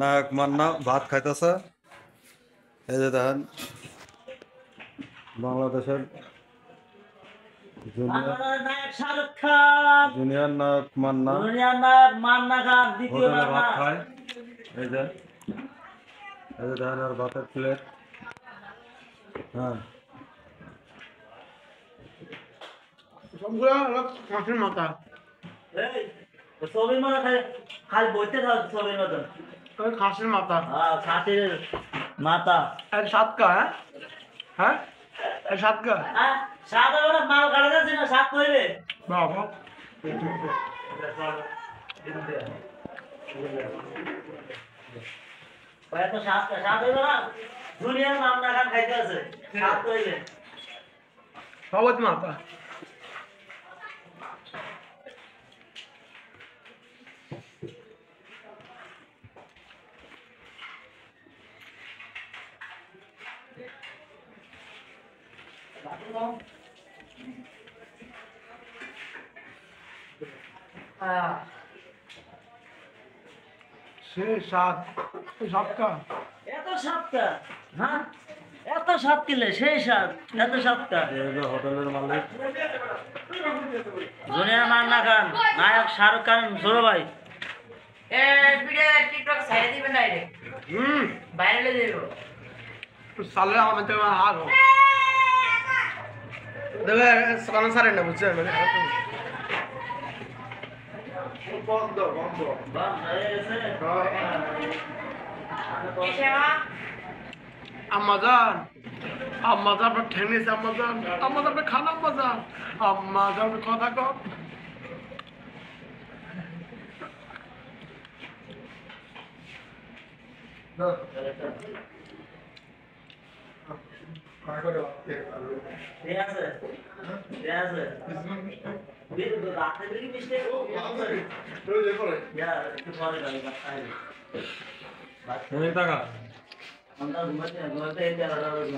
নায়ক মান্না ভাত খাইতেছে। এই যে দেখেন বাংলাদেশের জুনিয়র নায়ক শাহরুখ খান, জুনিয়র নায়ক মান্না জুনিয়র নায়ক মান্না খান, দ্বিতীয় হোটেলে ভাত মান্না। খায়। এই যে দেখেন আর ভাতের প্লেট। হ্যাঁ সবগুলো হলো খাসির মাথা। এই, ছবির মতো খালি বইতে থাক, ছবির মতো। ওই খাসির মাথা। খাসির মাথা। এর সাতকা, হ্যাঁ হ্যাঁ, এর সাতকা। সাত হবে মাল কাটা যাচ্ছে না, সাত হইবে। বাবা এত সাত সাত হইবে না, জুনিয়র মান্না খান খাইতে আছে, সাত হইবে। সবত মাথা। সে সাত, সাতকা। এত সাতটা, হ্যাঁ এত সাত কিলে, সেই সাত, এত সাতটা। এই যে হোটেলের মালিক জুনিয়র মান্না খান, নায়ক শাহরুখ খান, ছোট ভাই। সালে আমার মধ্যে হার দেবে সালান সারে না বুঝছেন মানে বন্ধ বন্ধ আম্মাজান আম্মাজান আপনার ঠেনিস আম্মাজান আম্মাজান আপনার খানা আম্মাজান আম্মাজান কথা কম ঠিক আছে, ঠিক আছে। রাতে বেরিয়ে মিস্টেক একটু পরে যাবে এই টাকা ঘুমাতে ঘুমাতে 11টা বাজে।